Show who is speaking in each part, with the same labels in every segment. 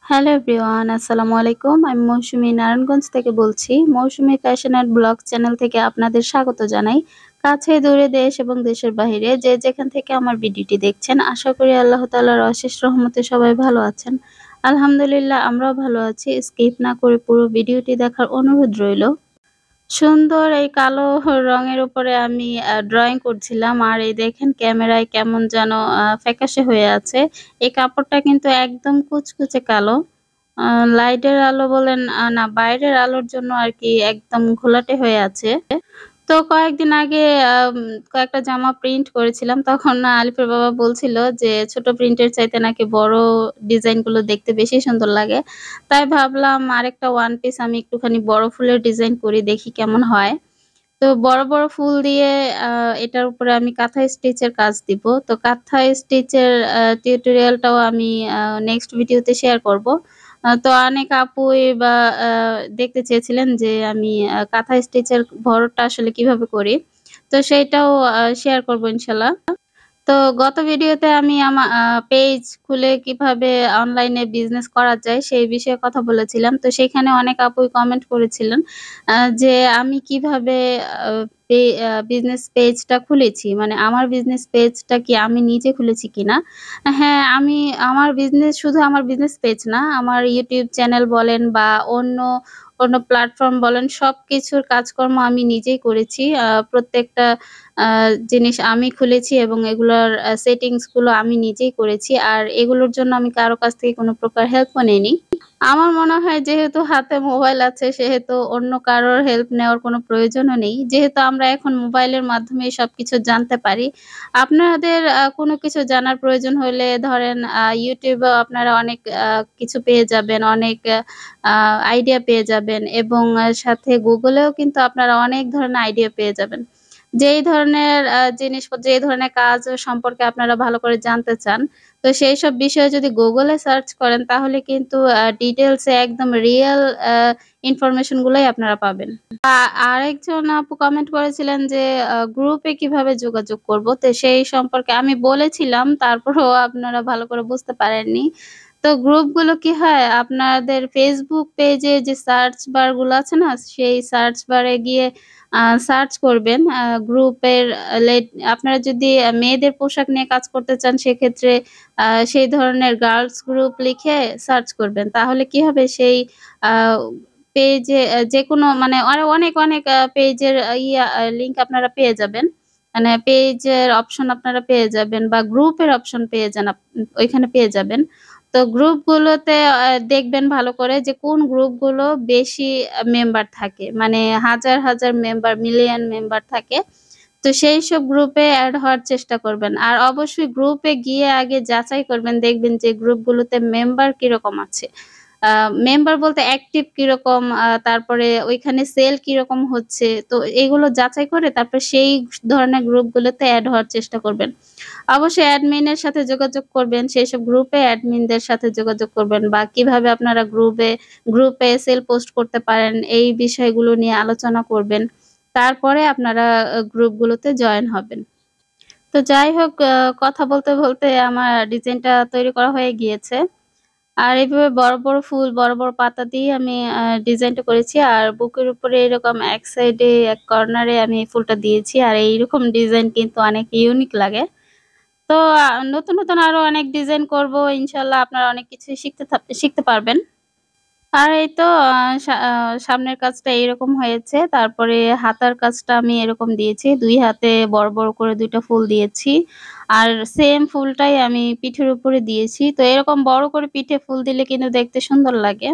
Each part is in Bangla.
Speaker 1: হ্যালো এভরিওয়ান, আসসালামু আলাইকুম। আমি মৌসুমী নারায়ণগঞ্জ থেকে বলছি। মৌসুমী ফ্যাশন অ্যান্ড ব্লগ চ্যানেল থেকে আপনাদের স্বাগত জানাই। কাছে দূরে দেশ এবং দেশের বাহিরে যে যেখান থেকে আমার ভিডিওটি দেখছেন, আশা করি আল্লাহ তাআলার অশেষ রহমতে সবাই ভালো আছেন। আলহামদুলিল্লাহ আমরাও ভালো আছি। স্কিপ না করে পুরো ভিডিওটি দেখার অনুরোধ রইল। সুন্দর এই কালো রঙের উপরে আমি ড্রইং করছিলাম। আর এই দেখেন ক্যামেরায় কেমন যেন ফ্যাকাশে হয়ে আছে। এই কাপড়টা কিন্তু একদম কুচকুচে কালো। আ লাইটের আলো বলেন না বাইরের আলোর জন্য আরকি একদম ঘোলাটে হয়ে আছে। তো কয়েকদিন আগে আম কয়েকটা জামা প্রিন্ট করেছিলাম। তখন আলিফের বাবা বলছিল যে, ছোট প্রিন্টের চাইতে নাকি বড় ডিজাইনগুলো দেখতে বেশি সুন্দর লাগে। তাই ভাবলাম আরেকটা ওয়ান পিস আমি একটুখানি বড় ফুলের ডিজাইন করি, দেখি কেমন হয়। তো বড়, বড় ফুল দিয়ে আ এটার উপরে আমি কাঁথা স্টিচের কাজ দিব। তো কাঁথা স্টিচের টিউটোরিয়ালটাও আমি নেক্সট ভিডিওতে শেয়ার করব। তো অনেক আপুই বা আ দেখতে চেয়েছিলেন যে আমি কাঁথা স্টিচের ভরতটা আসলে কিভাবে করি। তো সেইটাও শেয়ার করব ইনশাল্লাহ। তো গত ভিডিওতে আমি পেজ খুলে কিভাবে অনলাইনে বিজনেস করা যায় সেই বিষয়ে কথা বলেছিলাম। তো সেখানে অনেক আপুই কমেন্ট করেছিলেন যে আমি কিভাবে আ পে আ বিজনেস পেজটা খুলেছি। মানে আমার বিজনেস পেজটা কি আমি নিজে খুলেছি কিনা? হ্যাঁ, আমি শুধু আমার বিজনেস পেজ না, আমার YouTube চ্যানেল বলেন বা অন্য প্ল্যাটফর্ম বলেন সবকিছুর কাজকর্ম আমি নিজেই করেছি। প্রত্যেকটা আ জিনিস আমি খুলেছি এবং এগুলোর সেটিংস গুলো আমি নিজেই করেছি। আর এগুলোর জন্য আমি কারো কাছ থেকে কোনো প্রকার হেল্পও নেইনি। আমার মনে হয় যেহেতু হাতে মোবাইল আছে সেহেতু অন্য কারোর হেল্প নেওয়ার কোনো প্রয়োজনও নেই। যেহেতু আমরা এখন মোবাইলের মাধ্যমেই সবকিছু জানতে পারি। আপনাদের কোনো কিছু জানার প্রয়োজন হলে ধরেন YouTube এও আপনারা অনেক কিছু পেয়ে যাবেন, অনেক আ আইডিয়া পেয়ে যাবেন এবং সাথে Google এও কিন্তু আপনারা অনেক ধরনের আইডিয়া পেয়ে যাবেন। যেই ধরনের জিনিসপত্র, যেই ধরনের কাজ সম্পর্কে আপনারা ভালো করে জানতে চান, তো সেইসব বিষয়ে যদি Google এ সার্চ করেন তাহলে কিন্তু ডিটেইলস এ একদম রিয়াল ইনফরমেশন গুলাই আপনারা পাবেন। আরেকজন আপু কমেন্ট করেছিলেন যে গ্রুপে কিভাবে যোগাযোগ করব? তো সেই সম্পর্কে আমি বলেছিলাম, তারপরেও আপনারা ভালো করে বুঝতে পারেননি। তো গ্রুপগুলো কি হয়? আপনাদের Facebook পেজে যে সার্চ বার গুলো আছে না? সেই সার্চ বারে গিয়ে সার্চ করবেন গ্রুপের লেট আপনারা যদি মেয়েদের পোশাক নিয়ে কাজ করতে চান সেক্ষেত্রে সেই ধরনের গার্লস গ্রুপ লিখে সার্চ করবেন। তাহলে কি হবে সেই আ পেজে যেকোনো মানে আরো অনেক পেজের লিংক আপনারা পেয়ে যাবেন। মানে পেজের অপশন আপনারা পেয়ে যাবেন বা গ্রুপের অপশন পেয়ে যান ওইখানে পেয়ে যাবেন। তো গ্রুপগুলোতে দেখবেন ভালো করে যে কোন গ্রুপগুলো বেশি মেম্বার থাকে। মানে হাজার মেম্বার, মিলিয়ন মেম্বার থাকে। তো সেইসব গ্রুপে এড হওয়ার চেষ্টা করবেন। আর অবশ্যই গ্রুপে গিয়ে আগে যাচাই করবেন, দেখবেন যে গ্রুপগুলোতে মেম্বার কিরকম আছে। আ মেম্বার বলতে অ্যাক্টিভ কিরকম, তারপরে ওইখানে সেল কিরকম হচ্ছে। তো এগুলো যাচাই করে তারপর সেই ধরনের গ্রুপগুলোতে এড হওয়ার চেষ্টা করবেন। অবশ্যই অ্যাডমিনের সাথে যোগাযোগ করবেন। সেইসব গ্রুপে অ্যাডমিনদের সাথে যোগাযোগ করবেন বা কিভাবে আপনারা গ্রুপে সেল পোস্ট করতে পারেন এই বিষয়গুলো নিয়ে আলোচনা করবেন। তারপরে আপনারা গ্রুপগুলোতে জয়েন হবেন। তো যাই হোক কথা বলতে আমার ডিজাইনটা তৈরি করা হয়ে গিয়েছে। আর এভাবে বড় ফুল, বড় পাতা দিয়ে আমি ডিজাইনটা করেছি। আর বুকের উপরে এরকম এক সাইডে এক কর্নারে আমি ফুলটা দিয়েছি। আর এইরকম ডিজাইন কিন্তু অনেক ইউনিক লাগে। তো নতুন আরো অনেক ডিজাইন করব। ইনশাআল্লাহ আপনারা অনেক কিছুই শিখতে পারবেন। আর এই তো আ সা আ সামনের কাজটা এরকম হয়েছে। তারপরে হাতার কাজটা আমি এরকম দিয়েছি। ২ হাতে বড় করে ২ টা ফুল দিয়েছি। আর সেম ফুলটাই আমি পিঠের উপরে দিয়েছি। তো এরকম বড় করে পিঠে ফুল দিলে কিন্তু দেখতে সুন্দর লাগে।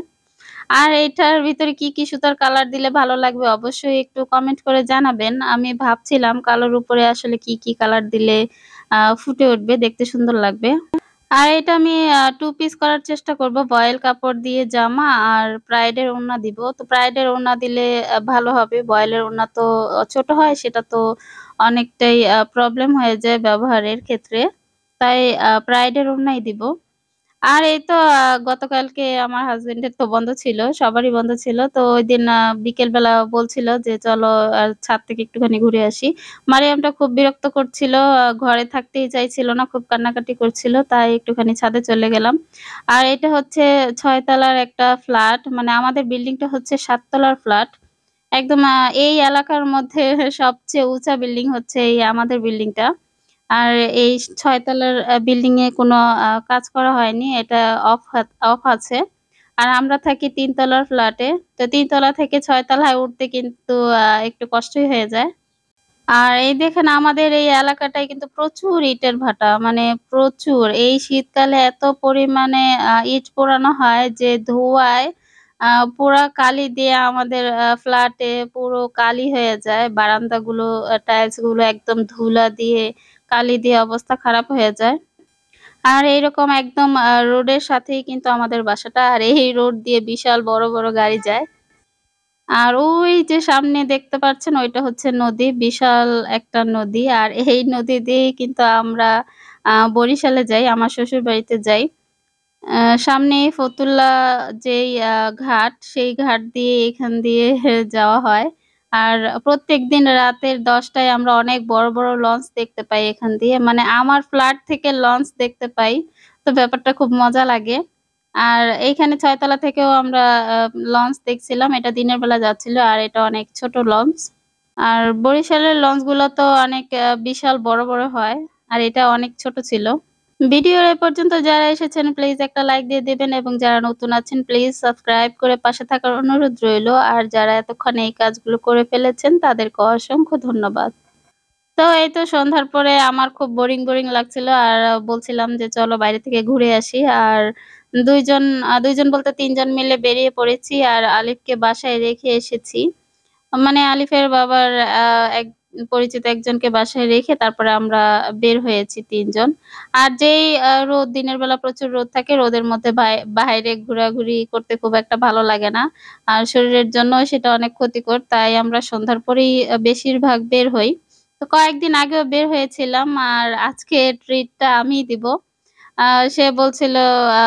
Speaker 1: আর এটার ভিতরে কি সুতার কালার দিলে ভালো লাগবে অবশ্যই একটু কমেন্ট করে জানাবেন। আমি ভাবছিলাম কালোর উপরে আসলে কি কালার দিলে ফুটে উঠবে, দেখতে সুন্দর লাগবে। আর এটা আমি 2 পিস করার চেষ্টা করব। ভয়েল কাপড় দিয়ে জামা আর প্রাইডের ওড়না দিব। তো প্রাইডের ওড়না দিলে ভালো হবে। ভয়েলের ওড়না তো ছোট হয়, সেটা তো অনেকটাই প্রবলেম হয়ে যায় ব্যবহারের ক্ষেত্রে। তাই প্রাইডের ওড়নাই দিব। আর এই তো গতকালকে আমার হাসব্যান্ডের তো বন্ধ ছিল, সবারই বন্ধ ছিল। তো ঐদিন বিকেলবেলা বলছিল যে, "চলো ছাদ থেকে একটুখানি ঘুরে আসি।" মারিয়ামটা খুব বিরক্ত করছিল, ঘরে থাকতেই চাইছিল না, খুব কান্নাকাটি করছিল। তাই একটুখানি ছাদে চলে গেলাম। আর এটা হচ্ছে ৬ তলার একটা ফ্ল্যাট, মানে আমাদের বিল্ডিংটা হচ্ছে ৭ তলার ফ্ল্যাট। একদম এই এলাকার মধ্যে সবচেয়ে উঁচা বিল্ডিং হচ্ছে এই আমাদের বিল্ডিংটা। আর এই ৬ তলার বিল্ডিং এ কোনো কাজ করা হয়নি। এটা অফ আছে। আর আমরা থাকি ৩ তলার ফ্ল্যাটে। তো ৩ তলা থেকে ৬ তলায় উঠতে কিন্তু একটু কষ্টই হয়ে যায়। আর এই দেখেন আমাদের এই এলাকাটায় কিন্তু প্রচুর ইটের ভাটা, মানে প্রচুর। এই শীতকালে এত পরিমাণে ইট পোড়ানো হয় যে ধোঁয়ায় আ পুরা কালি দিয়ে আমাদের ফ্ল্যাটে পুরো কালি হয়ে যায়। বারান্দাগুলো টাইলস গুলো একদম ধুলা দিয়ে, কালি দিয়ে অবস্থা খারাপ হয়ে যায়। আর এইরকম একদম রোডের সাথেই কিন্তু আমাদের বাসাটা। আর এই রোড দিয়ে বিশাল বড়, বড় গাড়ি যায়। আর ওই যে সামনে দেখতে পাচ্ছেন ওইটা হচ্ছে নদী, বিশাল একটা নদী। আর এই নদী দিয়েই কিন্তু আমরা বরিশালে যাই, আমার শ্বশুরবাড়িতে যাই। সামনেই ফতুল্লা যেই ঘাট, সেই ঘাট দিয়ে এখান দিয়ে যাওয়া হয়। আর প্রত্যেকদিন রাতের ১০ টায় আমরা অনেক বড়, বড় লঞ্চ দেখতে পাই এখান দিয়ে। মানে আমার ফ্ল্যাট থেকে লঞ্চ দেখতে পাই। তো ব্যাপারটা খুব মজা লাগে। আর এইখানে ৬ তলা থেকেও আমরা আ লঞ্চ দেখছিলাম। এটা দিনের বেলা যাচ্ছিল। আর এটা অনেক ছোট লঞ্চ। আর বরিশালের লঞ্চগুলো তো অনেক বিশাল বড়, বড় হয়। আর এটা অনেক ছোট ছিল। ভিডিওর এ পর্যন্ত যারা এসেছেন প্লিজ একটা লাইক দিয়ে দিবেন এবং যারা নতুন আছেন প্লিজ সাবস্ক্রাইব করে পাশে থাকার অনুরোধ রইলো। আর যারা এতক্ষণে এই কাজগুলো করে ফেলেছেন তাদেরকে অসংখ্য ধন্যবাদ। তো এই তো সন্ধ্যার পরে আমার খুব বোরিং, বোরিং লাগছিল। আর বলছিলাম যে চলো বাইরে থেকে ঘুরে আসি। আর ২ জন বলতে ৩ জন মিলে বেরিয়ে পড়েছি। আর আলিফকে বাসায় রেখে এসেছি। মানে আলিফের বাবার আ এক পরিচিত একজনকে বাসায় রেখে তারপরে আমরা বের হয়েছি ৩ জন। আর যেই রোদ দিনের বেলা প্রচুর রোদ থাকে, রোদের মধ্যে বাহিরে ঘোরাঘুরি করতে খুব একটা ভালো লাগে না। আর শরীরের জন্যও সেটা অনেক ক্ষতিকর। তাই আমরা সন্ধ্যার পরেই বেশিরভাগ বের হই। তো কয়েকদিন আগেও বের হয়েছিলাম। আর আজকে ট্রিটটা আমিই দিব। আ সে বলছিল আ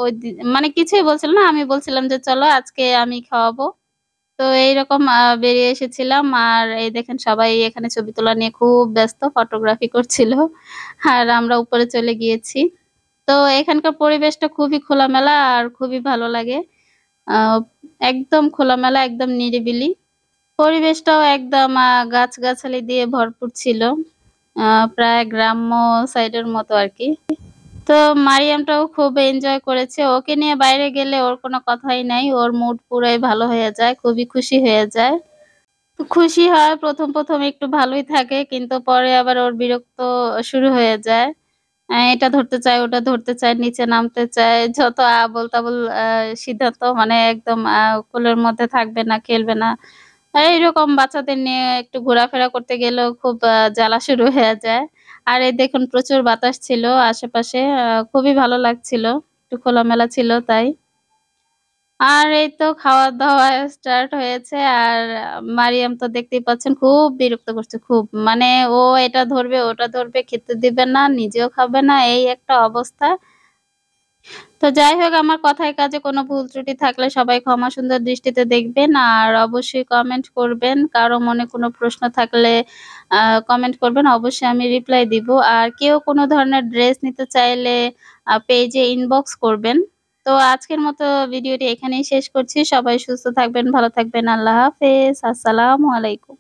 Speaker 1: ওই মানে কিছুই বলছিল না। আমি বলছিলাম যে, "চলো আজকে আমি খাওয়াবো।" তো এইরকম বেরিয়ে এসেছিলাম। আর এই দেখেন সবাই এখানে ছবি তোলা নিয়ে খুব ব্যস্ত, ফটোগ্রাফি করছিল। আর আমরা উপরে চলে গিয়েছি। তো এখানকার পরিবেশটা খুবই খোলামেলা আর খুবই ভালো লাগে। আ একদম খোলামেলা, একদম নিরিবিলি। পরিবেশটাও একদম গাছগাছালি দিয়ে ভরপুর ছিল। আ প্রায় গ্রাম্য সাইডের মতো আরকি। তো মারিয়ামটাও খুব এনজয় করেছে। ওকে নিয়ে বাইরে গেলে ওর কোনো কথাই নাই। ওর মুড পুরাই ভালো হয়ে যায়। খুবই খুশি হয়ে যায়। তো খুশি হয় ১ম একটু ভালোই থাকে। কিন্তু পরে আবার ওর বিরক্ত শুরু হয়ে যায়। এটা ধরতে চায়, ওটা ধরতে চায়, নিচে নামতে চায়। যত আবোল-তাবোল সিদ্ধান্ত, মানে একদম কোলের মধ্যে থাকবে না, খেলবে না। এইরকম বাচ্চাদের নিয়ে একটু ঘোরাফেরা করতে গেলেও খুব জ্বালা শুরু হয়ে যায়। আর এই দেখুন প্রচুর বাতাস ছিল আশেপাশে। খুবই ভালো লাগছিল। একটু খোলামেলা ছিল তাই। আর এই তো খাওয়া-দাওয়া স্টার্ট হয়েছে। আর মারিয়াম তো দেখতেই পাচ্ছেন খুব বিরক্ত করছে খুব। মানে ও এটা ধরবে, ওটা ধরবে, খেতে দিবে না, নিজেও খাবে না, এই একটা অবস্থা। তো যাই হোক, আমার কথায় কাজে কোনো ভুল ত্রুটি থাকলে সবাই ক্ষমা সুন্দর দৃষ্টিতে দেখবেন। আর অবশ্যই কমেন্ট করবেন। কারো মনে কোনো প্রশ্ন থাকলে আ কমেন্ট করবেন। অবশ্যই আমি রিপ্লাই দিব। আর কেউ কোনো ধরনের ড্রেস নিতে চাইলে পেজে ইনবক্স করবেন। তো আজকের মতো ভিডিওটি এখানেই শেষ করছি। সবাই সুস্থ থাকবেন, ভালো থাকবেন। আল্লাহ হাফেজ। আসসালামু আলাইকুম।